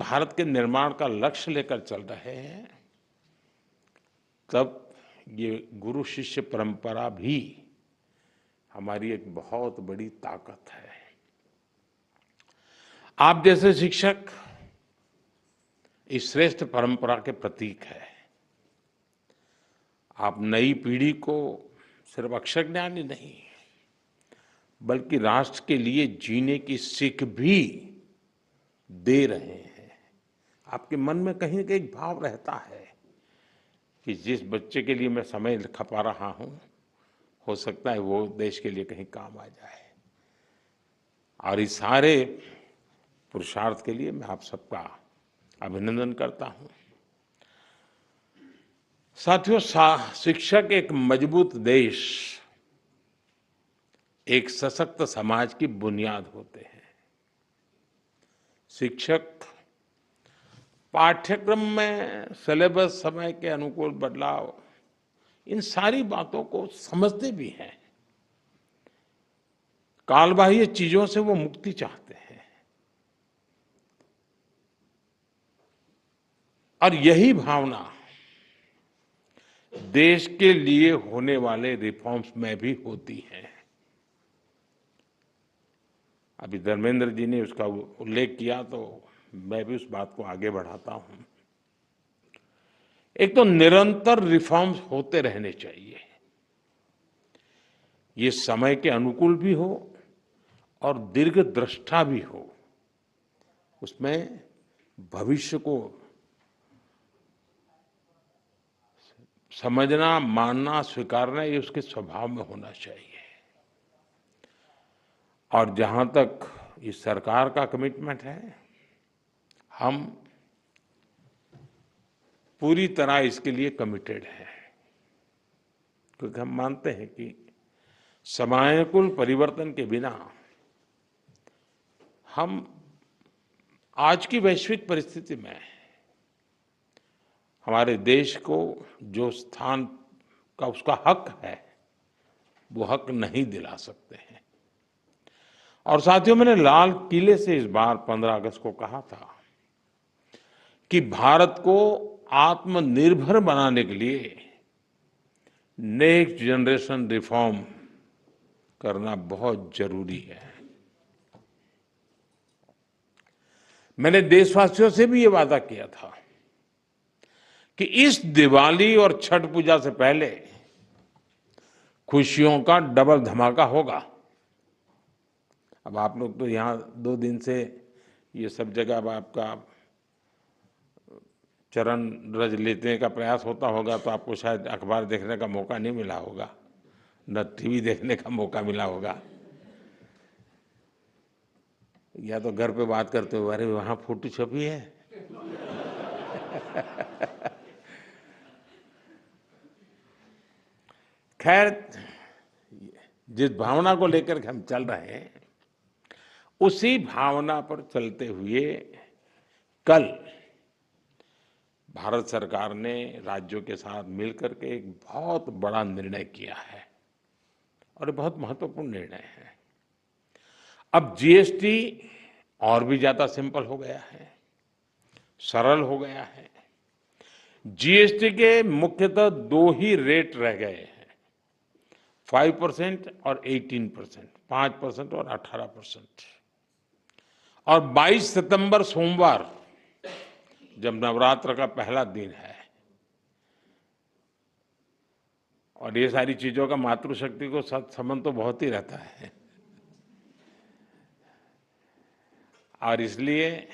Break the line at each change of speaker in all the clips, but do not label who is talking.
भारत के निर्माण का लक्ष्य लेकर चल रहे हैं, तब ये गुरु शिष्य परंपरा भी हमारी एक बहुत बड़ी ताकत है। आप जैसे शिक्षक इस श्रेष्ठ परंपरा के प्रतीक है। आप नई पीढ़ी को सिर्फ अक्षर ज्ञान ही नहीं, बल्कि राष्ट्र के लिए जीने की सीख भी दे रहे हैं। आपके मन में कहीं ना कहीं एक भाव रहता है कि जिस बच्चे के लिए मैं समय खपा रहा हूं, हो सकता है वो देश के लिए कहीं काम आ जाए। और इस सारे पुरुषार्थ के लिए मैं आप सबका अभिनंदन करता हूं। साथियों, शिक्षक एक मजबूत देश, एक सशक्त समाज की बुनियाद होते हैं। शिक्षक पाठ्यक्रम में सिलेबस, समय के अनुकूल बदलाव, इन सारी बातों को समझते भी हैं। कालबाह्य चीजों से वो मुक्ति चाहते हैं और यही भावना देश के लिए होने वाले रिफॉर्म्स में भी होती है। अभी धर्मेंद्र जी ने उसका उल्लेख किया तो मैं भी उस बात को आगे बढ़ाता हूं। एक तो निरंतर रिफॉर्म्स होते रहने चाहिए, ये समय के अनुकूल भी हो और दीर्घदृष्टा भी हो। उसमें भविष्य को समझना, मानना, स्वीकारना, ये उसके स्वभाव में होना चाहिए। और जहां तक इस सरकार का कमिटमेंट है, हम पूरी तरह इसके लिए कमिटेड हैं, क्योंकि हम मानते हैं कि समयानुकूल परिवर्तन के बिना हम आज की वैश्विक परिस्थिति में हमारे देश को जो स्थान का उसका हक है, वो हक नहीं दिला सकते हैं। और साथियों, मैंने लाल किले से इस बार 15 अगस्त को कहा था कि भारत को आत्मनिर्भर बनाने के लिए नेक्स्ट जनरेशन रिफॉर्म करना बहुत जरूरी है। मैंने देशवासियों से भी ये वादा किया था कि इस दिवाली और छठ पूजा से पहले खुशियों का डबल धमाका होगा। अब आप लोग तो यहाँ 2 दिन से ये सब जगह अब आपका चरण रज लेने का प्रयास होता होगा, तो आपको शायद अखबार देखने का मौका नहीं मिला होगा, न टीवी देखने का मौका मिला होगा, या तो घर पे बात करते हो, अरे वहां फोटो छपी है। खैर, जिस भावना को लेकर हम चल रहे हैं, उसी भावना पर चलते हुए कल भारत सरकार ने राज्यों के साथ मिलकर के एक बहुत बड़ा निर्णय किया है और बहुत महत्वपूर्ण निर्णय है। अब जीएसटी और भी ज्यादा सिंपल हो गया है, सरल हो गया है। जीएसटी के मुख्यतः 2 ही रेट रह गए हैं, 5% और 18%, 5% और 18%। और 22 सितंबर सोमवार, जब नवरात्र का पहला दिन है, और ये सारी चीजों का मातृशक्ति को संबंध तो बहुत ही रहता है, और इसलिए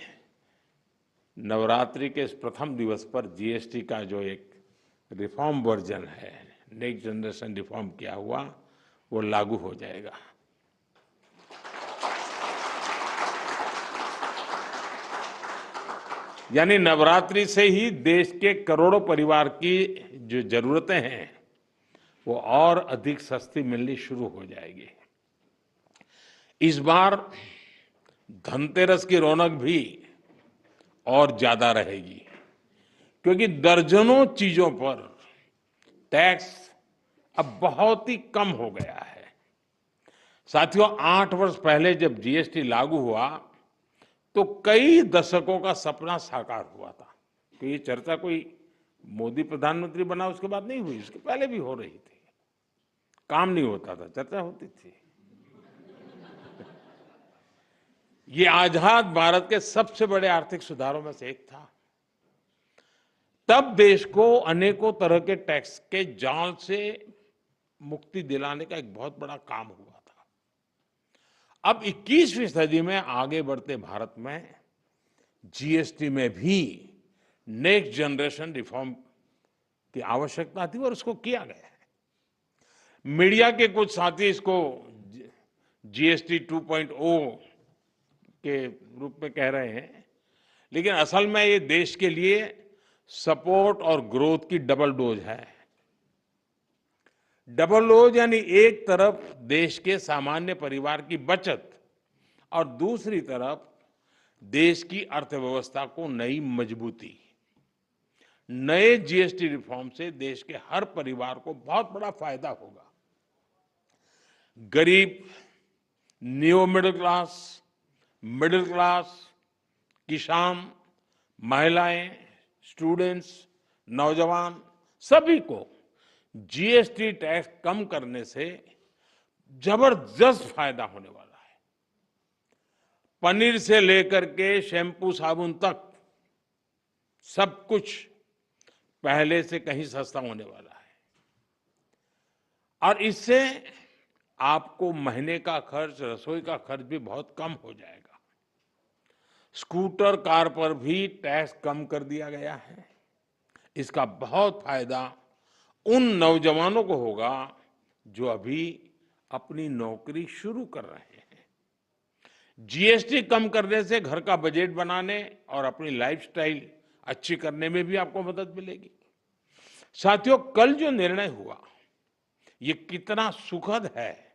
नवरात्रि के इस प्रथम दिवस पर जीएसटी का जो एक रिफॉर्म वर्जन है, नेक्स्ट जनरेशन रिफॉर्म किया हुआ, वो लागू हो जाएगा। यानी नवरात्रि से ही देश के करोड़ों परिवार की जो जरूरतें हैं, वो और अधिक सस्ती मिलनी शुरू हो जाएगी। इस बार धनतेरस की रौनक भी और ज्यादा रहेगी, क्योंकि दर्जनों चीजों पर टैक्स अब बहुत ही कम हो गया है। साथियों, 8 वर्ष पहले जब जीएसटी लागू हुआ, तो कई दशकों का सपना साकार हुआ था कि ये चर्चा कोई मोदी प्रधानमंत्री बना उसके बाद नहीं हुई, उसके पहले भी हो रही थी। काम नहीं होता था, चर्चा होती थी। ये आजाद भारत के सबसे बड़े आर्थिक सुधारों में से एक था। तब देश को अनेकों तरह के टैक्स के जाल से मुक्ति दिलाने का एक बहुत बड़ा काम हुआ था। अब 21वीं सदी में आगे बढ़ते भारत में जीएसटी में भी नेक्स्ट जनरेशन रिफॉर्म की आवश्यकता थी और उसको किया गया है। मीडिया के कुछ साथी इसको जीएसटी 2.0 के रूप में कह रहे हैं, लेकिन असल में ये देश के लिए सपोर्ट और ग्रोथ की डबल डोज है। डबल डोज यानी एक तरफ देश के सामान्य परिवार की बचत और दूसरी तरफ देश की अर्थव्यवस्था को नई मजबूती। नए जीएसटी रिफॉर्म से देश के हर परिवार को बहुत बड़ा फायदा होगा। गरीब, न्यू मिडिल क्लास, किसान, महिलाएं, स्टूडेंट्स, नौजवान, सभी को जीएसटी टैक्स कम करने से जबरदस्त फायदा होने वाला है। पनीर से लेकर के शैम्पू साबुन तक सब कुछ पहले से कहीं सस्ता होने वाला है और इससे आपको महीने का खर्च, रसोई का खर्च भी बहुत कम हो जाएगा। स्कूटर, कार पर भी टैक्स कम कर दिया गया है। इसका बहुत फायदा उन नौजवानों को होगा जो अभी अपनी नौकरी शुरू कर रहे हैं। जीएसटी कम करने से घर का बजट बनाने और अपनी लाइफस्टाइल अच्छी करने में भी आपको मदद मिलेगी। साथियों, कल जो निर्णय हुआ ये कितना सुखद है,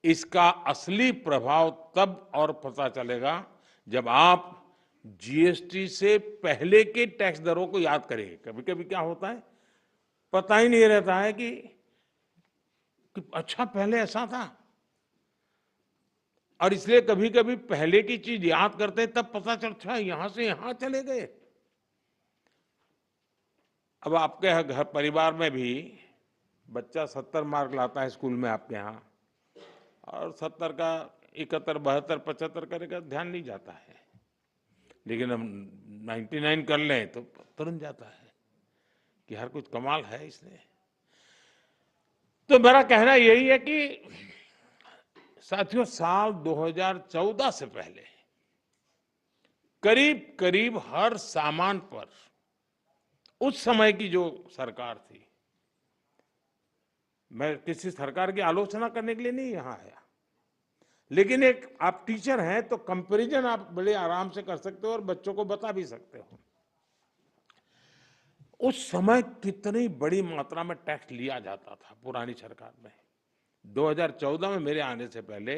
इसका असली प्रभाव तब और पता चलेगा जब आप जीएसटी से पहले के टैक्स दरों को याद करेंगे। कभी कभी क्या होता है, पता ही नहीं रहता है कि अच्छा पहले ऐसा था, और इसलिए कभी कभी पहले की चीज याद करते तब पता चलता है यहां से यहां चले गए। अब आपके घर परिवार में भी बच्चा 70 मार्क लाता है स्कूल में आपके यहाँ, और 70 का 71, 72, 75 करेगा ध्यान नहीं जाता है, लेकिन हम 99 कर लें तो तुरंत जाता है कि हर कुछ कमाल है इसने। तो मेरा कहना यही है कि साथियों, साल 2014 से पहले करीब करीब हर सामान पर उस समय की जो सरकार थी, मैं किसी सरकार की आलोचना करने के लिए नहीं यहां आया, लेकिन एक आप टीचर हैं तो कंपैरिजन आप बड़े आराम से कर सकते हो और बच्चों को बता भी सकते हो। उस समय कितनी बड़ी मात्रा में टैक्स लिया जाता था पुरानी सरकार में। 2014 में मेरे आने से पहले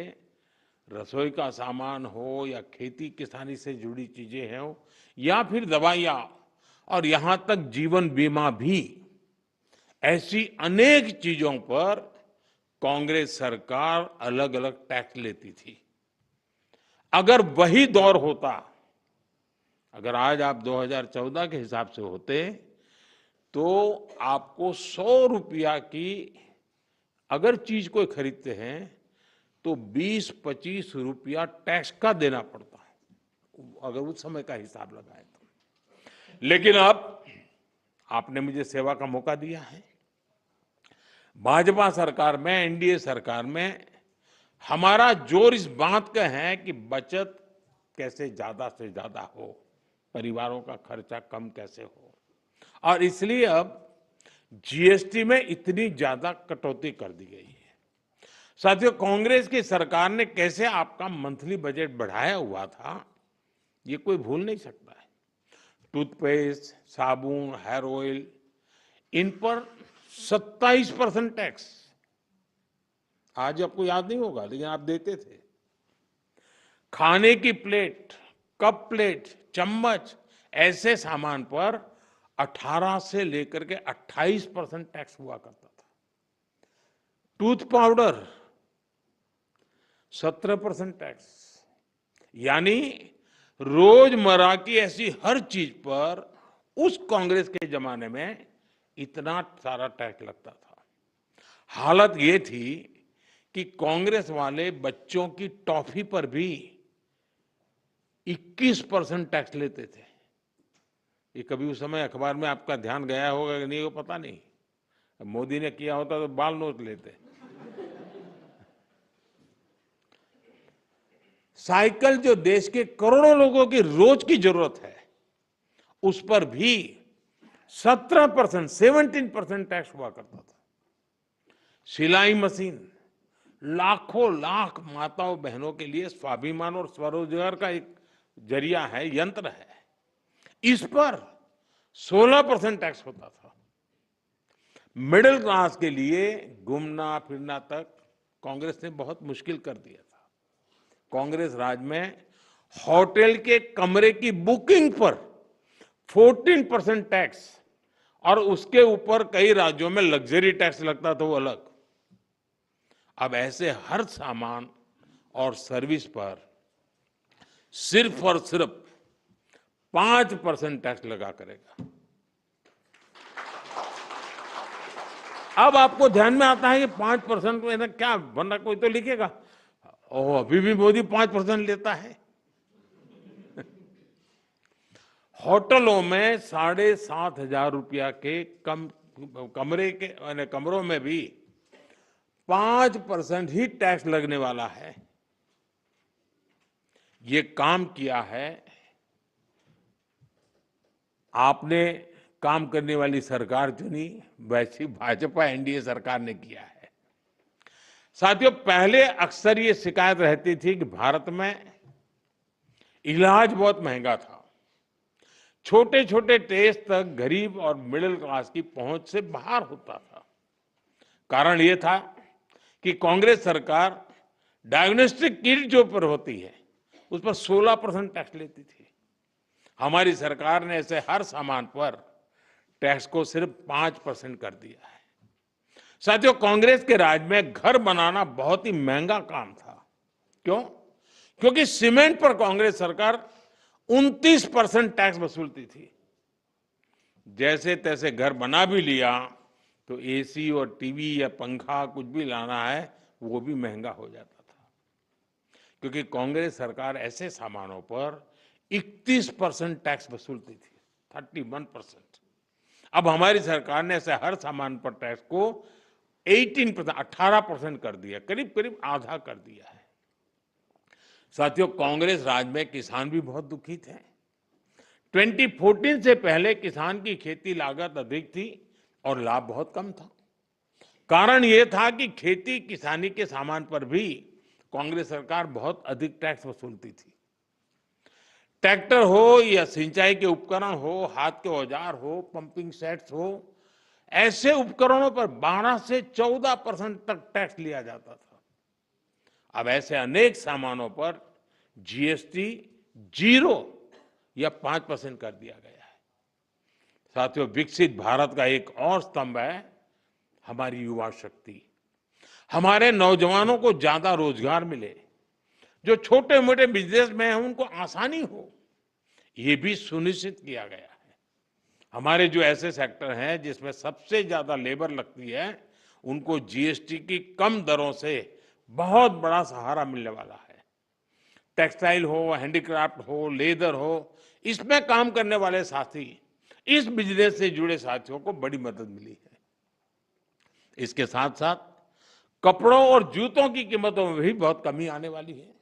रसोई का सामान हो या खेती किसानी से जुड़ी चीजें हो या फिर दवाइयां और यहां तक जीवन बीमा भी, ऐसी अनेक चीजों पर कांग्रेस सरकार अलग अलग टैक्स लेती थी। अगर वही दौर होता, अगर आज आप 2014 के हिसाब से होते तो आपको 100 रुपया की अगर चीज कोई खरीदते हैं तो 20-25 रुपया टैक्स का देना पड़ता है, अगर उस समय का हिसाब लगाए तो। लेकिन अब आपने मुझे सेवा का मौका दिया है। भाजपा सरकार में, एनडीए सरकार में हमारा जोर इस बात का है कि बचत कैसे ज्यादा से ज्यादा हो, परिवारों का खर्चा कम कैसे हो, और इसलिए अब जीएसटी में इतनी ज्यादा कटौती कर दी गई है। साथियों, कांग्रेस की सरकार ने कैसे आपका मंथली बजट बढ़ाया हुआ था, ये कोई भूल नहीं सकता है। टूथपेस्ट, साबुन, हेयर ऑयल, इन पर 27% टैक्स, आज आपको याद नहीं होगा लेकिन आप देते थे। खाने की प्लेट, कप प्लेट, चम्मच, ऐसे सामान पर 18 से लेकर के 28% टैक्स हुआ करता था। टूथ पाउडर 17% टैक्स, यानी रोजमर्रा की ऐसी हर चीज पर उस कांग्रेस के जमाने में इतना सारा टैक्स लगता था। हालत ये थी कि कांग्रेस वाले बच्चों की टॉफी पर भी 21% टैक्स लेते थे। ये कभी उस समय अखबार में आपका ध्यान गया होगा कि नहीं वो पता नहीं। मोदी ने किया होता तो बाल नोच लेते। साइकिल जो देश के करोड़ों लोगों की रोज की जरूरत है, उस पर भी 17%, 17% टैक्स हुआ करता था। सिलाई मशीन लाखों लाख माताओं बहनों के लिए स्वाभिमान और स्वरोजगार का एक जरिया है, यंत्र है। इस पर 16% टैक्स होता था। मिडिल क्लास के लिए घूमना फिरना तक कांग्रेस ने बहुत मुश्किल कर दिया था। कांग्रेस राज में होटल के कमरे की बुकिंग पर 14% टैक्स और उसके ऊपर कई राज्यों में लग्जरी टैक्स लगता था, वो अलग। अब ऐसे हर सामान और सर्विस पर सिर्फ और सिर्फ 5% टैक्स लगा करेगा। अब आपको ध्यान में आता है कि 5% में ना क्या, वरना कोई तो लिखेगा ओह अभी भी मोदी 5% लेता है। होटलों में 7,500 रुपया के कमरों में भी 5% ही टैक्स लगने वाला है। ये काम किया है आपने, काम करने वाली सरकार चुनी, वैसी भाजपा एनडीए सरकार ने किया है। साथियों, पहले अक्सर ये शिकायत रहती थी कि भारत में इलाज बहुत महंगा था। छोटे छोटे टेस्ट तक गरीब और मिडिल क्लास की पहुंच से बाहर होता था। कारण ये था कि कांग्रेस सरकार डायग्नोस्टिक किट जो पर होती है उस पर 16% टैक्स लेती थी। हमारी सरकार ने ऐसे हर सामान पर टैक्स को सिर्फ 5% कर दिया है। साथियों, कांग्रेस के राज में घर बनाना बहुत ही महंगा काम था। क्यों? क्योंकि सीमेंट पर कांग्रेस सरकार 29% टैक्स वसूलती थी। जैसे तैसे घर बना भी लिया तो एसी और टीवी या पंखा कुछ भी लाना है वो भी महंगा हो जाता था, क्योंकि कांग्रेस सरकार ऐसे सामानों पर 31% टैक्स वसूलती थी, 31%। अब हमारी सरकार ने ऐसे हर सामान पर टैक्स को 18% कर दिया, करीब करीब आधा कर दिया है। साथियों, कांग्रेस राज में किसान भी बहुत दुखी थे। 2014 से पहले किसान की खेती लागत अधिक थी और लाभ बहुत कम था। कारण यह था कि खेती किसानी के सामान पर भी कांग्रेस सरकार बहुत अधिक टैक्स वसूलती थी। ट्रैक्टर हो या सिंचाई के उपकरण हो, हाथ के औजार हो, पंपिंग सेट्स हो, ऐसे उपकरणों पर 12 से 14% तक टैक्स लिया जाता था। अब ऐसे अनेक सामानों पर जीएसटी 0 या 5% कर दिया गया है। साथियों, विकसित भारत का एक और स्तंभ है हमारी युवा शक्ति। हमारे नौजवानों को ज्यादा रोजगार मिले, जो छोटे मोटे बिजनेस में हैं उनको आसानी हो, ये भी सुनिश्चित किया गया है। हमारे जो ऐसे सेक्टर हैं जिसमें सबसे ज्यादा लेबर लगती है, उनको जीएसटी की कम दरों से बहुत बड़ा सहारा मिलने वाला है। टेक्सटाइल हो, हैंडीक्राफ्ट हो, लेदर हो, इसमें काम करने वाले साथी, इस बिजनेस से जुड़े साथियों को बड़ी मदद मिली है। इसके साथ साथ कपड़ों और जूतों की कीमतों में भी बहुत कमी आने वाली है।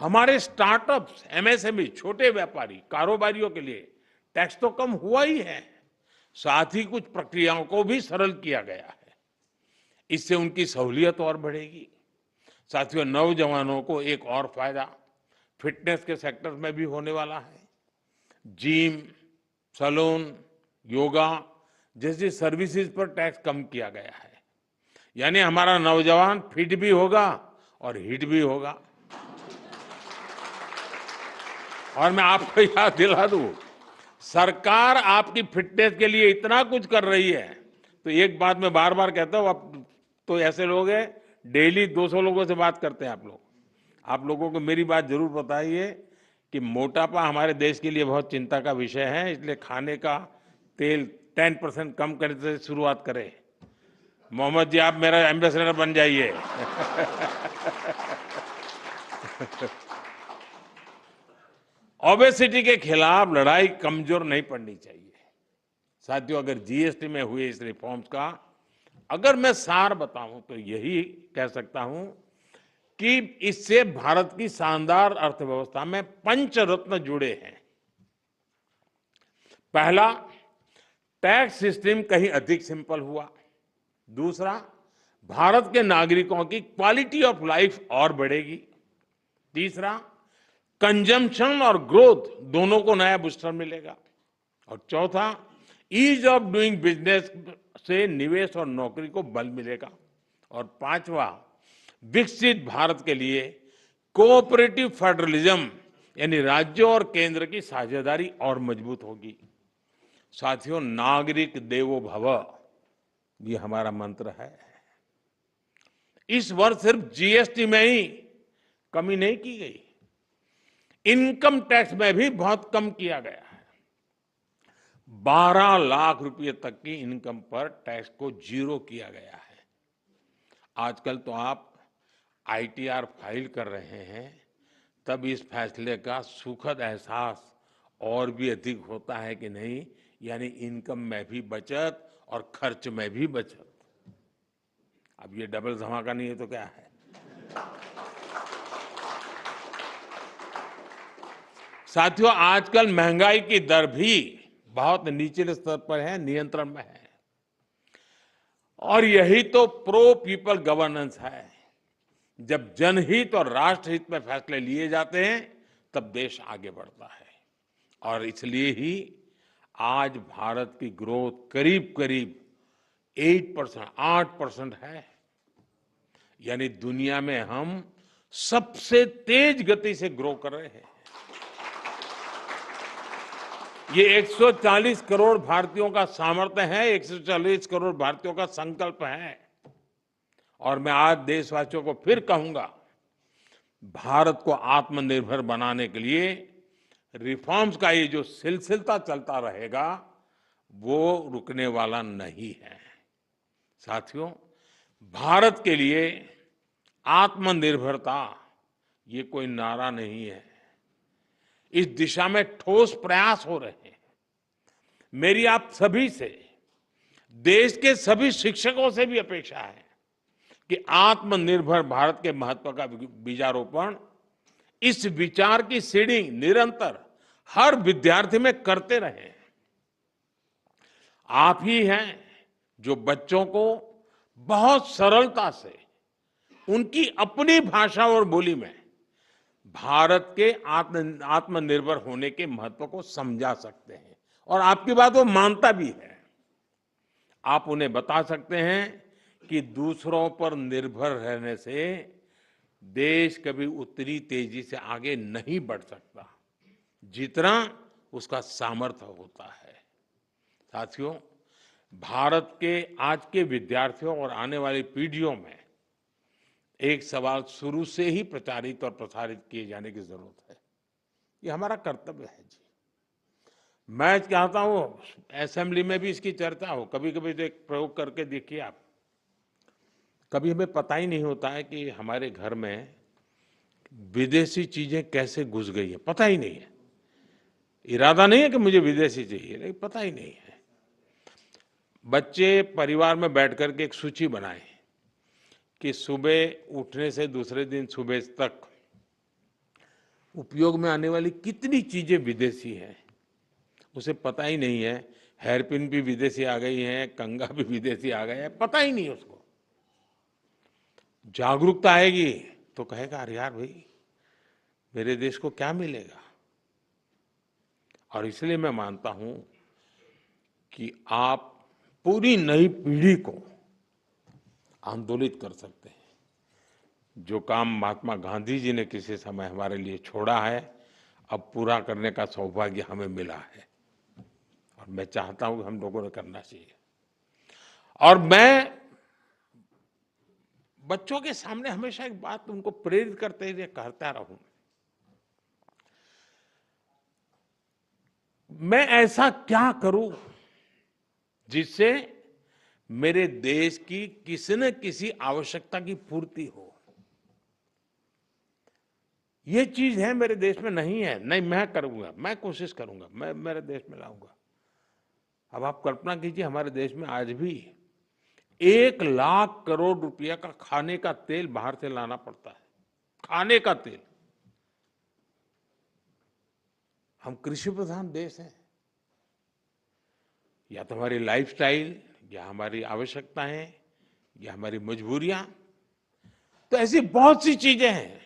हमारे स्टार्टअप्स, एमएसएमई, छोटे व्यापारी, कारोबारियों के लिए टैक्स तो कम हुआ ही है, साथ ही कुछ प्रक्रियाओं को भी सरल किया गया है। इससे उनकी सहूलियत और बढ़ेगी। साथियों, नौजवानों को एक और फायदा फिटनेस के सेक्टर में भी होने वाला है। जिम, सैलून, योगा जैसी सर्विसेज पर टैक्स कम किया गया है। यानी हमारा नौजवान फिट भी होगा और हिट भी होगा। और मैं आपको याद दिला दूं, सरकार आपकी फिटनेस के लिए इतना कुछ कर रही है, तो एक बात मैं बार बार कहता हूं, अब तो ऐसे लोग हैं डेली 200 लोगों से बात करते हैं आप लोग। आप लोगों को मेरी बात जरूर बताइए कि मोटापा हमारे देश के लिए बहुत चिंता का विषय है, इसलिए खाने का तेल 10% कम करने से शुरुआत करें। मोहम्मद जी, आप मेरा एम्बेसडर बन जाइए। ओबेसिटी के खिलाफ लड़ाई कमजोर नहीं पड़नी चाहिए। साथियों, अगर जीएसटी में हुए इस रिफॉर्म्स का अगर मैं सार बताऊं तो यही कह सकता हूं कि इससे भारत की शानदार अर्थव्यवस्था में पंचरत्न जुड़े हैं। पहला, टैक्स सिस्टम कहीं अधिक सिंपल हुआ। दूसरा, भारत के नागरिकों की क्वालिटी ऑफ लाइफ और बढ़ेगी। तीसरा, कंजम्पशन और ग्रोथ दोनों को नया बूस्टर मिलेगा। और चौथा, ईज ऑफ डूइंग बिजनेस से निवेश और नौकरी को बल मिलेगा। और पांचवा, विकसित भारत के लिए कोऑपरेटिव फेडरलिज्म यानी राज्यों और केंद्र की साझेदारी और मजबूत होगी। साथियों, नागरिक देवो भव ये हमारा मंत्र है। इस वर्ष सिर्फ जीएसटी में ही कमी नहीं की गई, इनकम टैक्स में भी बहुत कम किया गया है। 12 लाख रुपए तक की इनकम पर टैक्स को जीरो किया गया है। आजकल तो आप आईटीआर फाइल कर रहे हैं, तब इस फैसले का सुखद एहसास और भी अधिक होता है कि नहीं, यानी इनकम में भी बचत और खर्च में भी बचत। अब ये डबल धमाका नहीं है तो क्या है। साथियों, आजकल महंगाई की दर भी बहुत निचले स्तर पर है, नियंत्रण में है। और यही तो प्रो पीपल गवर्नेंस है। जब जनहित और राष्ट्रहित में फैसले लिए जाते हैं तब देश आगे बढ़ता है। और इसलिए ही आज भारत की ग्रोथ करीब करीब 8% है। यानी दुनिया में हम सबसे तेज गति से ग्रो कर रहे हैं। ये 140 करोड़ भारतीयों का सामर्थ्य है, 140 करोड़ भारतीयों का संकल्प है। और मैं आज देशवासियों को फिर कहूंगा, भारत को आत्मनिर्भर बनाने के लिए रिफॉर्म्स का ये जो सिलसिला चलता रहेगा वो रुकने वाला नहीं है। साथियों, भारत के लिए आत्मनिर्भरता ये कोई नारा नहीं है, इस दिशा में ठोस प्रयास हो रहे हैं। मेरी आप सभी से, देश के सभी शिक्षकों से भी अपेक्षा है कि आत्मनिर्भर भारत के महत्व का बीजारोपण, इस विचार की सीडिंग निरंतर हर विद्यार्थी में करते रहें। आप ही हैं जो बच्चों को बहुत सरलता से उनकी अपनी भाषा और बोली में भारत के आत्मनिर्भर होने के महत्व को समझा सकते हैं। और आपकी बात वो मानता भी है। आप उन्हें बता सकते हैं कि दूसरों पर निर्भर रहने से देश कभी उतनी तेजी से आगे नहीं बढ़ सकता जितना उसका सामर्थ्य होता है। साथियों, भारत के आज के विद्यार्थियों और आने वाली पीढ़ियों में एक सवाल शुरू से ही प्रचारित और प्रसारित किए जाने की जरूरत है। ये हमारा कर्तव्य है जी। मैं चाहता हूं असेंबली में भी इसकी चर्चा हो। कभी कभी तो एक प्रयोग करके देखिए आप। कभी हमें पता ही नहीं होता है कि हमारे घर में विदेशी चीजें कैसे घुस गई है, पता ही नहीं है। इरादा नहीं है कि मुझे विदेशी चाहिए, लेकिन पता ही नहीं है। बच्चे परिवार में बैठ करके एक सूची बनाएं कि सुबह उठने से दूसरे दिन सुबह तक उपयोग में आने वाली कितनी चीजें विदेशी हैं, उसे पता ही नहीं है। हेयरपिन भी विदेशी आ गई है, कंघा भी विदेशी आ गया है, पता ही नहीं उसको। जागरूकता आएगी तो कहेगा अरे यार भाई, मेरे देश को क्या मिलेगा। और इसलिए मैं मानता हूं कि आप पूरी नई पीढ़ी को आंदोलित कर सकते हैं। जो काम महात्मा गांधी जी ने किसी समय हमारे लिए छोड़ा है, अब पूरा करने का सौभाग्य हमें मिला है। और मैं चाहता हूं कि हम लोगों ने करना चाहिए। और मैं बच्चों के सामने हमेशा एक बात उनको प्रेरित करते हुए कहता रहूं मैं ऐसा क्या करूं जिससे मेरे देश की किसी न किसी आवश्यकता की पूर्ति हो। ये चीज है मेरे देश में नहीं है, नहीं मैं करूंगा, मैं कोशिश करूंगा, मैं मेरे देश में लाऊंगा। अब आप कल्पना कीजिए हमारे देश में आज भी 1 लाख करोड़ रुपया का खाने का तेल बाहर से लाना पड़ता है, खाने का तेल। हम कृषि प्रधान देश हैं। या तो हमारी लाइफस्टाइल, या हमारी आवश्यकताएं, या हमारी मजबूरियां, तो ऐसी बहुत सी चीजें हैं।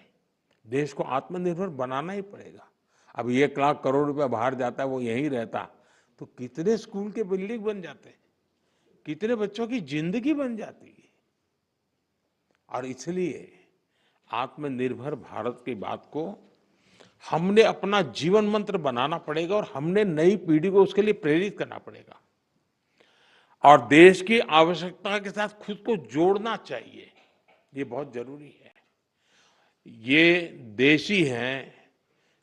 देश को आत्मनिर्भर बनाना ही पड़ेगा। अब 1 लाख करोड़ रुपया बाहर जाता है, वो यहीं रहता तो कितने स्कूल के बिल्डिंग बन जाते, कितने बच्चों की जिंदगी बन जाती। और इसलिए आत्मनिर्भर भारत की बात को हमने अपना जीवन मंत्र बनाना पड़ेगा और हमने नई पीढ़ी को उसके लिए प्रेरित करना पड़ेगा और देश की आवश्यकता के साथ खुद को जोड़ना चाहिए। ये बहुत जरूरी है। ये देश ही है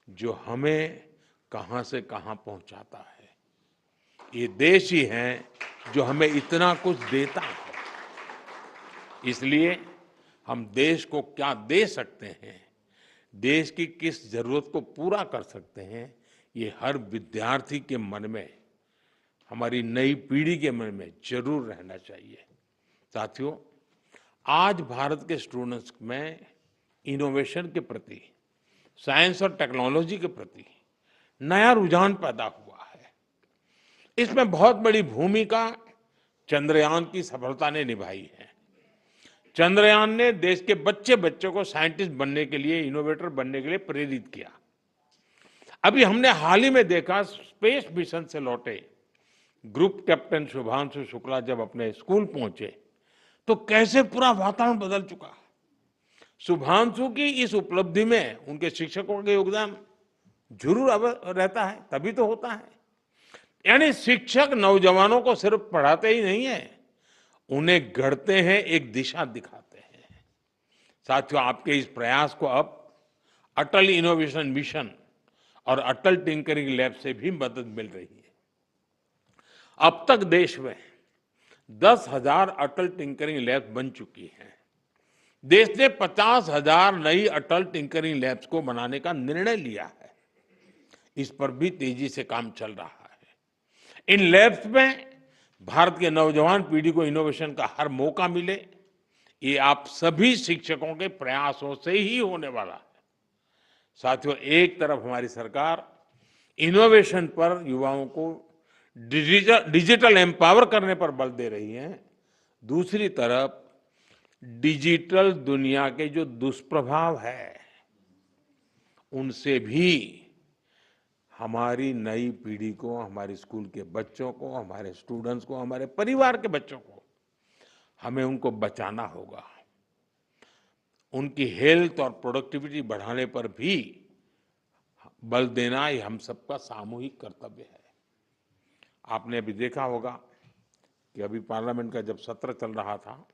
जो हमें कहां से कहां पहुंचाता है। ये देश ही है जो हमें इतना कुछ देता है। इसलिए हम देश को क्या दे सकते हैं, देश की किस जरूरत को पूरा कर सकते हैं, ये हर विद्यार्थी के मन में, हमारी नई पीढ़ी के मन में जरूर रहना चाहिए। साथियों, आज भारत के स्टूडेंट्स में इनोवेशन के प्रति, साइंस और टेक्नोलॉजी के प्रति नया रुझान पैदा हुआ है। इसमें बहुत बड़ी भूमिका चंद्रयान की सफलता ने निभाई है। चंद्रयान ने देश के बच्चे बच्चों को साइंटिस्ट बनने के लिए, इनोवेटर बनने के लिए प्रेरित किया। अभी हमने हाल ही में देखा, स्पेस मिशन से लौटे ग्रुप कैप्टन शुभांशु शुक्ला जब अपने स्कूल पहुंचे तो कैसे पूरा वातावरण बदल चुका। शुभांशु की इस उपलब्धि में उनके शिक्षकों का योगदान जरूर रहता है, तभी तो होता है। यानी शिक्षक नौजवानों को सिर्फ पढ़ाते ही नहीं है, उन्हें गढ़ते हैं, एक दिशा दिखाते हैं। साथियों, आपके इस प्रयास को अब अटल इनोवेशन मिशन और अटल टिंकरिंग लैब से भी मदद मिल रही है। अब तक देश में 10,000 अटल टिंकरिंग लैब बन चुकी हैं। देश ने 50,000 नई अटल टिंकरिंग लैब्स को बनाने का निर्णय लिया है। इस पर भी तेजी से काम चल रहा है। इन लैब्स में भारत के नौजवान पीढ़ी को इनोवेशन का हर मौका मिले, ये आप सभी शिक्षकों के प्रयासों से ही होने वाला है। साथियों, एक तरफ हमारी सरकार इनोवेशन पर, युवाओं को डिजिटल एम्पावर करने पर बल दे रही है, दूसरी तरफ डिजिटल दुनिया के जो दुष्प्रभाव है उनसे भी हमारी नई पीढ़ी को, हमारे स्कूल के बच्चों को, हमारे स्टूडेंट्स को, हमारे परिवार के बच्चों को, हमें उनको बचाना होगा। उनकी हेल्थ और प्रोडक्टिविटी बढ़ाने पर भी बल देना ये हम सबका सामूहिक कर्तव्य है। आपने अभी देखा होगा कि अभी पार्लियामेंट का जब सत्र चल रहा था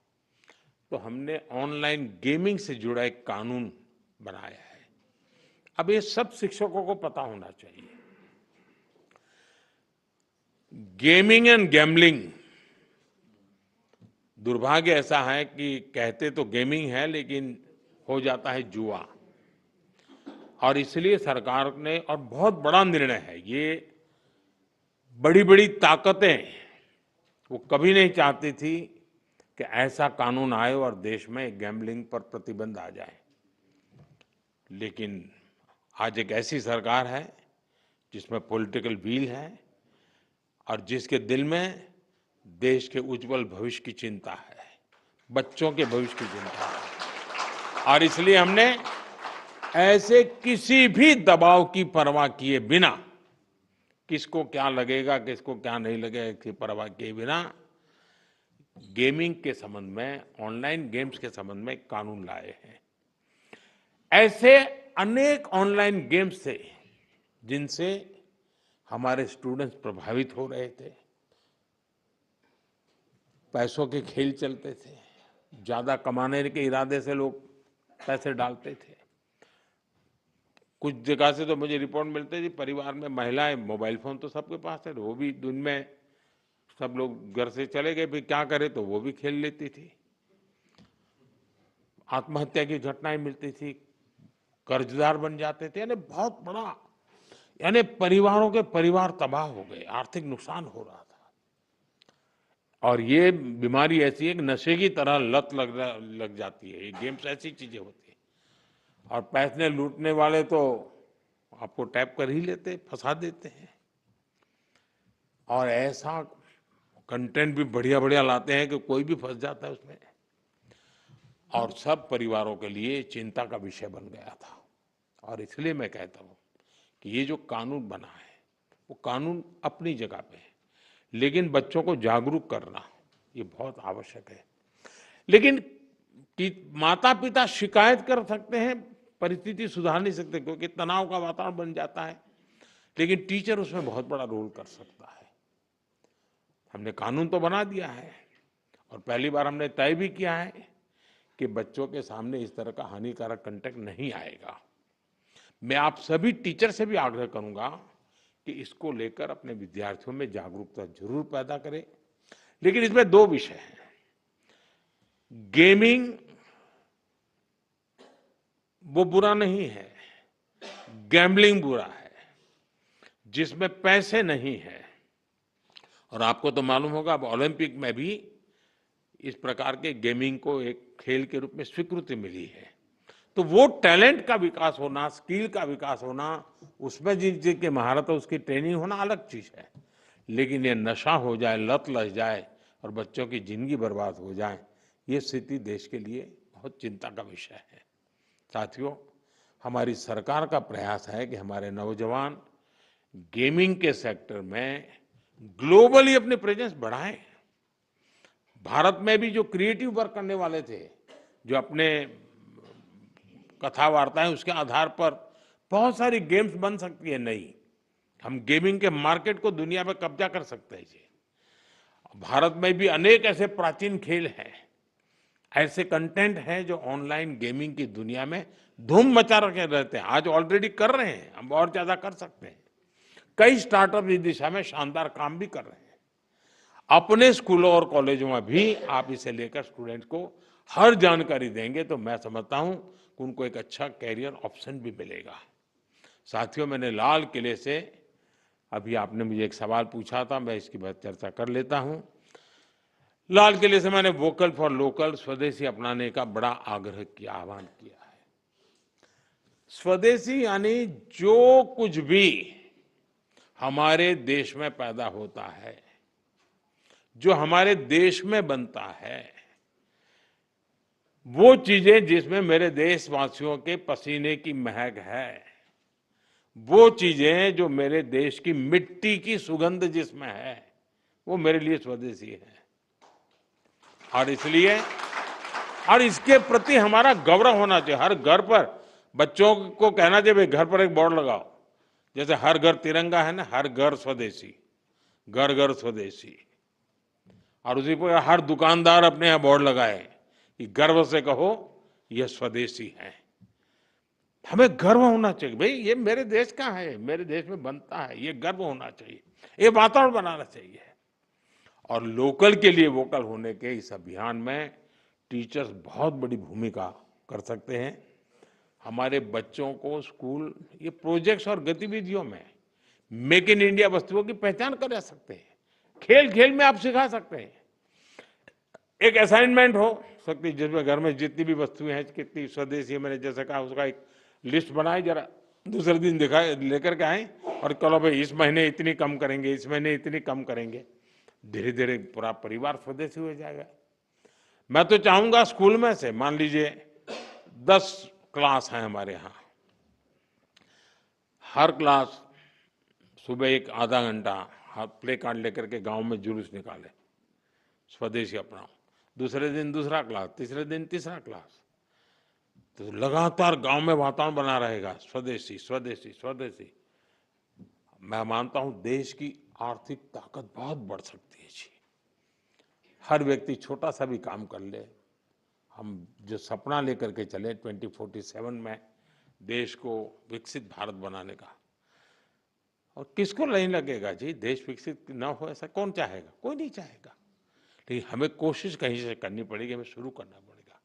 तो हमने ऑनलाइन गेमिंग से जुड़ा एक कानून बनाया है। अब ये सब शिक्षकों को पता होना चाहिए। गेमिंग एंड गैम्बलिंग, दुर्भाग्य ऐसा है कि कहते तो गेमिंग है लेकिन हो जाता है जुआ। और इसलिए सरकार ने, और बहुत बड़ा निर्णय है ये, बड़ी बड़ी ताकतें वो कभी नहीं चाहती थी कि ऐसा कानून आए और देश में गैम्बलिंग पर प्रतिबंध आ जाए। लेकिन आज एक ऐसी सरकार है जिसमें पॉलिटिकल विल है और जिसके दिल में देश के उज्जवल भविष्य की चिंता है, बच्चों के भविष्य की चिंता है। और इसलिए हमने ऐसे किसी भी दबाव की परवाह किए बिना, किसको क्या लगेगा, किसको क्या नहीं लगेगा, इसकी परवाह किए बिना गेमिंग के संबंध में, ऑनलाइन गेम्स के संबंध में कानून लाए हैं। ऐसे अनेक ऑनलाइन गेम्स थे जिनसे हमारे स्टूडेंट्स प्रभावित हो रहे थे। पैसों के खेल चलते थे, ज्यादा कमाने के इरादे से लोग पैसे डालते थे। कुछ जगह से तो मुझे रिपोर्ट मिलते जी परिवार में महिलाएं, मोबाइल फोन तो सबके पास है, वो भी दिन में सब लोग घर से चले गए, फिर क्या करे, तो वो भी खेल लेती थी। आत्महत्या की घटनाएं मिलती थी, कर्जदार बन जाते थे, यानी बहुत बड़ा, यानी परिवारों के परिवार तबाह हो गए, आर्थिक नुकसान हो रहा था। और ये बीमारी ऐसी है कि नशे की तरह लत लग जाती है। ये गेम्स ऐसी चीजें होती है, और पैसे लूटने वाले तो आपको टैप कर ही लेते, फंसा देते हैं। और ऐसा कंटेंट भी बढ़िया बढ़िया लाते हैं कि कोई भी फंस जाता है उसमें, और सब परिवारों के लिए चिंता का विषय बन गया था। और इसलिए मैं कहता हूँ कि ये जो कानून बना है, वो कानून अपनी जगह पे है, लेकिन बच्चों को जागरूक करना ये बहुत आवश्यक है। लेकिन माता पिता शिकायत कर सकते हैं, परिस्थिति सुधार नहीं सकते, क्योंकि तनाव का वातावरण बन जाता है, लेकिन टीचर उसमें बहुत बड़ा रोल कर सकता है। हमने कानून तो बना दिया है, और पहली बार हमने तय भी किया है कि बच्चों के सामने इस तरह का हानिकारक कंटेंट नहीं आएगा। मैं आप सभी टीचर से भी आग्रह करूंगा कि इसको लेकर अपने विद्यार्थियों में जागरूकता जरूर पैदा करें। लेकिन इसमें दो विषय हैं। गेमिंग वो बुरा नहीं है, गैम्बलिंग बुरा है, जिसमें पैसे नहीं है। और आपको तो मालूम होगा, अब ओलंपिक में भी इस प्रकार के गेमिंग को एक खेल के रूप में स्वीकृति मिली है। तो वो टैलेंट का विकास होना, स्किल का विकास होना, उसमें जिनकी महारत है उसकी ट्रेनिंग होना अलग चीज है। लेकिन ये नशा हो जाए, लत लग जाए और बच्चों की जिंदगी बर्बाद हो जाए, ये स्थिति देश के लिए बहुत चिंता का विषय है। साथियों, हमारी सरकार का प्रयास है कि हमारे नौजवान गेमिंग के सेक्टर में ग्लोबली अपनी प्रेजेंस बढ़ाएं। भारत में भी जो क्रिएटिव वर्क करने वाले थे, जो अपने कथा वार्ताएं उसके आधार पर बहुत सारी गेम्स बन सकती है नई। हम गेमिंग के मार्केट को दुनिया में कब्जा कर सकते हैं जी। भारत में भी अनेक ऐसे प्राचीन खेल हैं, ऐसे कंटेंट हैं जो ऑनलाइन गेमिंग की दुनिया में धूम मचा रखे रहते हैं। आज ऑलरेडी कर रहे हैं, हम और ज्यादा कर सकते हैं। कई स्टार्टअप इस दिशा में शानदार काम भी कर रहे हैं। अपने स्कूलों और कॉलेजों में भी आप इसे लेकर स्टूडेंट को हर जानकारी देंगे तो मैं समझता हूं कि उनको एक अच्छा कैरियर ऑप्शन भी मिलेगा। साथियों, मैंने लाल किले से, अभी आपने मुझे एक सवाल पूछा था, मैं इसकी बात चर्चा कर लेता हूं। लाल किले से मैंने वोकल फॉर लोकल, स्वदेशी अपनाने का बड़ा आग्रह किया, आह्वान किया है। स्वदेशी यानी जो कुछ भी हमारे देश में पैदा होता है, जो हमारे देश में बनता है, वो चीजें जिसमें मेरे देशवासियों के पसीने की महक है, वो चीजें जो मेरे देश की मिट्टी की सुगंध जिसमें है, वो मेरे लिए स्वदेशी है। और इसलिए, और इसके प्रति हमारा गौरव होना चाहिए। हर घर पर बच्चों को कहना चाहिए, भाई घर पर एक बोर्ड लगाओ, जैसे हर घर तिरंगा है ना, हर घर स्वदेशी, घर घर स्वदेशी। और उसी पर हर दुकानदार अपने यहाँ बोर्ड लगाए कि गर्व से कहो ये स्वदेशी है। हमें गर्व होना चाहिए, भाई ये मेरे देश का है, मेरे देश में बनता है, ये गर्व होना चाहिए, ये वातावरण बनाना चाहिए। और लोकल के लिए वोकल होने के इस अभियान में टीचर्स बहुत बड़ी भूमिका कर सकते हैं। हमारे बच्चों को स्कूल ये प्रोजेक्ट्स और गतिविधियों में मेक इन इंडिया वस्तुओं की पहचान करा सकते हैं। खेल खेल में आप सिखा सकते हैं। एक असाइनमेंट हो सकती, जिसमें घर में जितनी भी वस्तुएं हैं, कितनी स्वदेशी है, मैंने जैसे कहा, उसका एक लिस्ट बनाए, जरा दूसरे दिन दिखाए, लेकर के आए और चलो भाई इस महीने इतनी कम करेंगे, इस महीने इतनी कम करेंगे। धीरे धीरे पूरा परिवार स्वदेशी हो जाएगा। मैं तो चाहूंगा स्कूल में से, मान लीजिए 10 क्लास हैं हमारे यहाँ, हर क्लास सुबह एक आधा घंटा प्ले कार्ड लेकर के गांव में जुलूस निकाले, स्वदेशी अपनाओ। दूसरे दिन दूसरा क्लास, तीसरे दिन तीसरा क्लास, तो लगातार गांव में वातावरण बना रहेगा, स्वदेशी स्वदेशी स्वदेशी। मैं मानता हूं देश की आर्थिक ताकत बहुत बढ़ सकती है जी। हर व्यक्ति छोटा सा भी काम कर ले, हम जो सपना लेकर के चले 2047 में देश को विकसित भारत बनाने का। और किसको नहीं लगेगा जी, देश विकसित ना हो ऐसा कौन चाहेगा? कोई नहीं चाहेगा। लेकिन हमें कोशिश कहीं से करनी पड़ेगी, हमें शुरू करना पड़ेगा।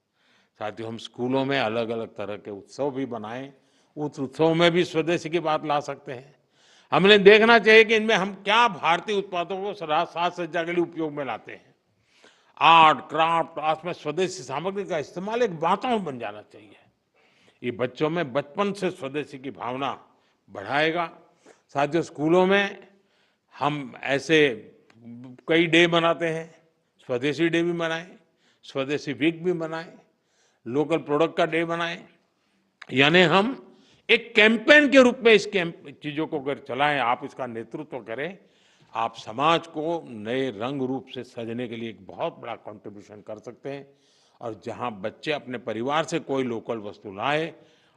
साथियों, हम स्कूलों में अलग अलग तरह के उत्सव भी बनाएं, उस उत्सव में भी स्वदेशी की बात ला सकते हैं। हमने देखना चाहिए कि इनमें हम क्या भारतीय उत्पादों को साज सज्जा के लिए उपयोग में लाते हैं। आर्ट क्राफ्ट आर्ट में स्वदेशी सामग्री का इस्तेमाल एक वातावरण बन जाना चाहिए। ये बच्चों में बचपन से स्वदेशी की भावना बढ़ाएगा। साथियों, स्कूलों में हम ऐसे कई डे मनाते हैं, स्वदेशी डे भी मनाएं, स्वदेशी वीक भी मनाएं, लोकल प्रोडक्ट का डे मनाएं। यानी हम एक कैंपेन के रूप में इस चीजों को अगर चलाएं, आप इसका नेतृत्व करें, आप समाज को नए रंग रूप से सजने के लिए एक बहुत बड़ा कंट्रीब्यूशन कर सकते हैं। और जहां बच्चे अपने परिवार से कोई लोकल वस्तु लाए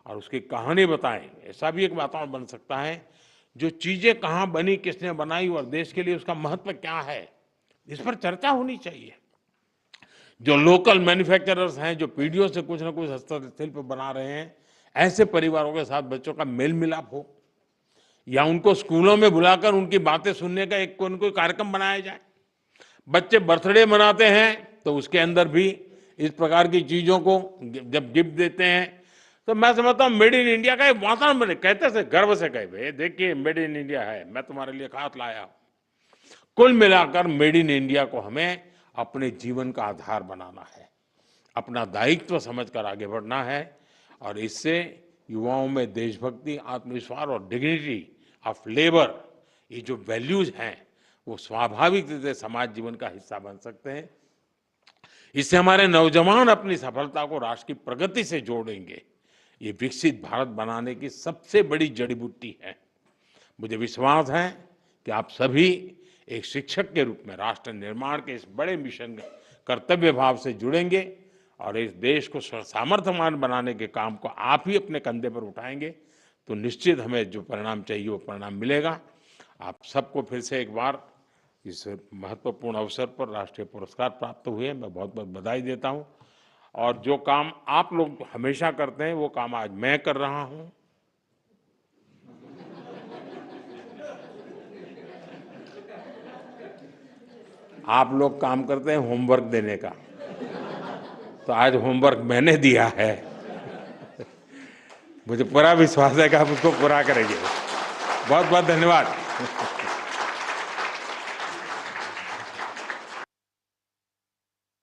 और उसकी कहानी बताएं, ऐसा भी एक वातावरण बन सकता है। जो चीजें कहाँ बनी, किसने बनाई और देश के लिए उसका महत्व क्या है, इस पर चर्चा होनी चाहिए। जो लोकल मैन्युफैक्चरर्स हैं, जो पीढ़ियों से कुछ ना कुछ हस्तशिल्प बना रहे हैं, ऐसे परिवारों के साथ बच्चों का मेल मिलाप हो, या उनको स्कूलों में बुलाकर उनकी बातें सुनने का एक कोई कार्यक्रम बनाया जाए। बच्चे बर्थडे मनाते हैं तो उसके अंदर भी इस प्रकार की चीजों को जब गिफ्ट देते हैं, तो मैं समझता हूँ मेड इन इंडिया का एक वातावरण बने। कहते से गर्व से कहे, भाई देखिए मेड इन इंडिया है, मैं तुम्हारे लिए खास लाया हूं। कुल मिलाकर मेड इन इंडिया को हमें अपने जीवन का आधार बनाना है, अपना दायित्व समझकर आगे बढ़ना है। और इससे युवाओं में देशभक्ति, आत्मविश्वास और डिग्निटी ऑफ लेबर, ये जो वैल्यूज हैं, वो स्वाभाविक रूप से समाज जीवन का हिस्सा बन सकते हैं। इससे हमारे नौजवान अपनी सफलता को राष्ट्र की प्रगति से जोड़ेंगे। ये विकसित भारत बनाने की सबसे बड़ी जड़ी बूटी है। मुझे विश्वास है कि आप सभी एक शिक्षक के रूप में राष्ट्र निर्माण के इस बड़े मिशन कर्तव्य भाव से जुड़ेंगे और इस देश को सामर्थ्यवान बनाने के काम को आप ही अपने कंधे पर उठाएंगे, तो निश्चित हमें जो परिणाम चाहिए वो परिणाम मिलेगा। आप सबको फिर से एक बार इस महत्वपूर्ण अवसर पर राष्ट्रीय पुरस्कार प्राप्त हुए, मैं बहुत बहुत बधाई देता हूं। और जो काम आप लोग हमेशा करते हैं वो काम आज मैं कर रहा हूं। आप लोग काम करते हैं होमवर्क देने का, तो आज होमवर्क मैंने दिया है। मुझे पूरा विश्वास है कि आप उसको पूरा करेंगे। बहुत बहुत धन्यवाद।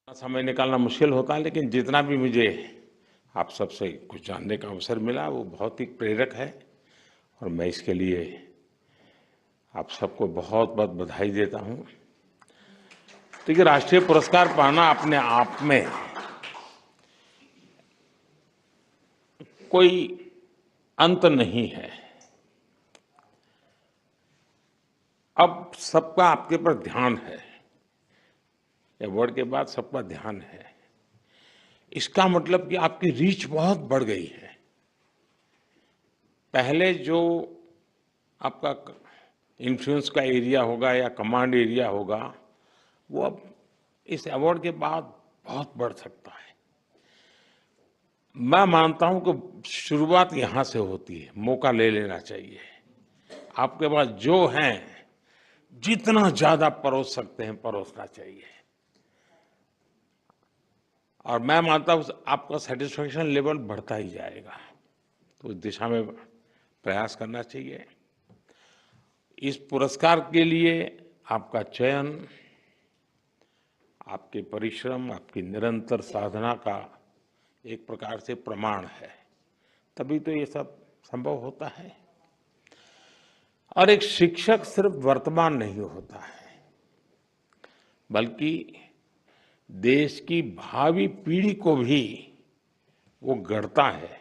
समय निकालना मुश्किल होता है, लेकिन जितना भी मुझे आप सबसे कुछ जानने का अवसर मिला वो बहुत ही प्रेरक है, और मैं इसके लिए आप सबको बहुत बहुत बधाई देता हूं। देखिए, राष्ट्रीय पुरस्कार पाना अपने आप में कोई अंत नहीं है। अब सबका आपके पर ध्यान है, अवार्ड के बाद सबका ध्यान है। इसका मतलब कि आपकी रीच बहुत बढ़ गई है। पहले जो आपका इन्फ्लुएंस का एरिया होगा या कमांड एरिया होगा, वो अब इस अवार्ड के बाद बहुत बढ़ सकता है। मैं मानता हूं कि शुरुआत यहां से होती है, मौका ले लेना चाहिए। आपके पास जो है, जितना ज्यादा परोस सकते हैं परोसना चाहिए। और मैं मानता हूं आपका सेटिस्फेक्शन लेवल बढ़ता ही जाएगा, तो उस दिशा में प्रयास करना चाहिए। इस पुरस्कार के लिए आपका चयन आपके परिश्रम, आपकी निरंतर साधना का एक प्रकार से प्रमाण है, तभी तो ये सब संभव होता है। और एक शिक्षक सिर्फ वर्तमान नहीं होता है, बल्कि देश की भावी पीढ़ी को भी वो गढ़ता है,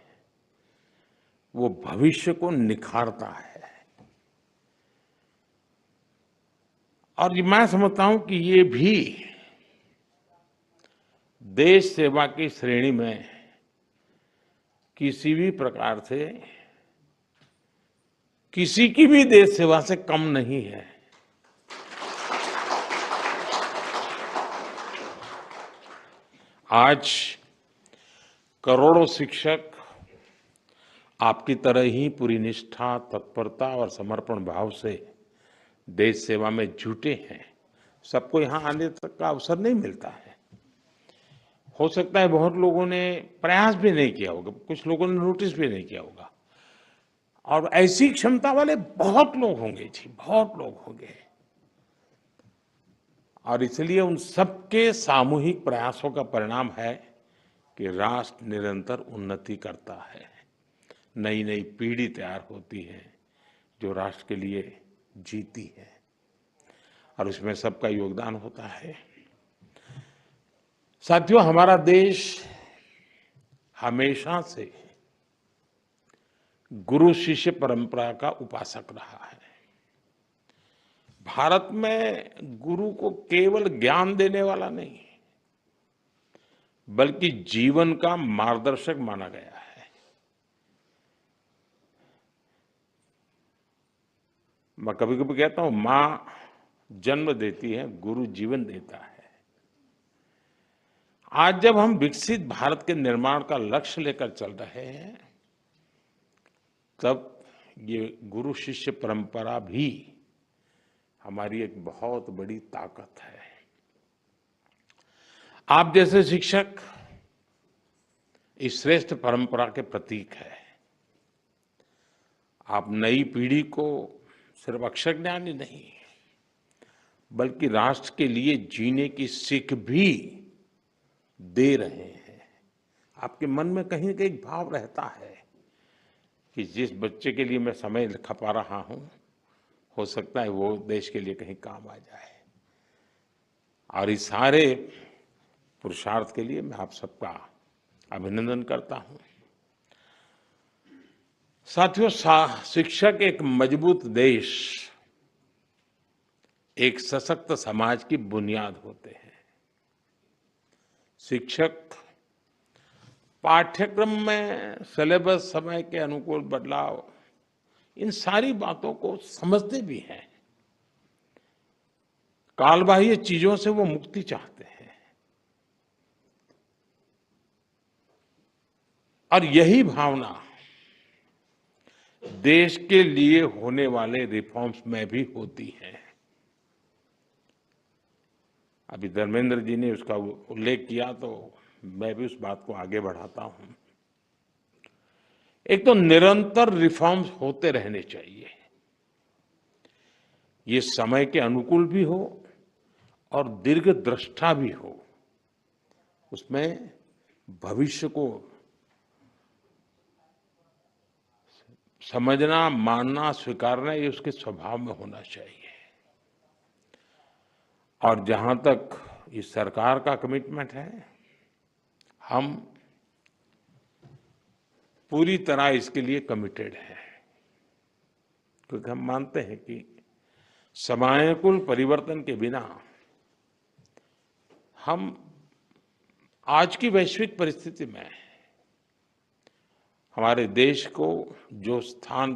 वो भविष्य को निखारता है। और मैं समझता हूं कि ये भी देश सेवा की श्रेणी में किसी भी प्रकार से किसी की भी देश सेवा से कम नहीं है। आज करोड़ों शिक्षक आपकी तरह ही पूरी निष्ठा, तत्परता और समर्पण भाव से देश सेवा में जुटे हैं। सबको यहाँ आने तक का अवसर नहीं मिलता है। हो सकता है बहुत लोगों ने प्रयास भी नहीं किया होगा, कुछ लोगों ने नोटिस भी नहीं किया होगा। और ऐसी क्षमता वाले बहुत लोग होंगे जी, बहुत लोग होंगे। और इसलिए उन सबके सामूहिक प्रयासों का परिणाम है कि राष्ट्र निरंतर उन्नति करता है। नई नई पीढ़ी तैयार होती है जो राष्ट्र के लिए जीती है, और उसमें सबका योगदान होता है। साथियों, हमारा देश हमेशा से गुरु शिष्य परंपरा का उपासक रहा है। भारत में गुरु को केवल ज्ञान देने वाला नहीं, बल्कि जीवन का मार्गदर्शक माना गया है। मैं कभी कभी कहता हूं, मां जन्म देती है, गुरु जीवन देता है। आज जब हम विकसित भारत के निर्माण का लक्ष्य लेकर चल रहे हैं, तब ये गुरु शिष्य परंपरा भी हमारी एक बहुत बड़ी ताकत है। आप जैसे शिक्षक इस श्रेष्ठ परंपरा के प्रतीक है। आप नई पीढ़ी को सिर्फ अक्षर ज्ञान ही नहीं, बल्कि राष्ट्र के लिए जीने की सीख भी दे रहे हैं। आपके मन में कहीं न कहीं भाव रहता है कि जिस बच्चे के लिए मैं समय खपा रहा हूं, हो सकता है वो देश के लिए कहीं काम आ जाए। और इस सारे पुरुषार्थ के लिए मैं आप सबका अभिनंदन करता हूं। साथियों, शिक्षक एक मजबूत देश, एक सशक्त समाज की बुनियाद होते हैं। शिक्षक पाठ्यक्रम में सिलेबस, समय के अनुकूल बदलाव, इन सारी बातों को समझते भी हैं। कालबाह्य चीजों से वो मुक्ति चाहते हैं, और यही भावना देश के लिए होने वाले रिफॉर्म्स में भी होती है। अभी धर्मेंद्र जी ने उसका उल्लेख किया, तो मैं भी उस बात को आगे बढ़ाता हूं। एक तो निरंतर रिफॉर्म्स होते रहने चाहिए, ये समय के अनुकूल भी हो और दीर्घदृष्टा भी हो। उसमें भविष्य को समझना, मानना, स्वीकारना, ये उसके स्वभाव में होना चाहिए। और जहां तक इस सरकार का कमिटमेंट है, हम पूरी तरह इसके लिए कमिटेड हैं, क्योंकि हम मानते हैं कि समयानुकूल परिवर्तन के बिना हम आज की वैश्विक परिस्थिति में हमारे देश को जो स्थान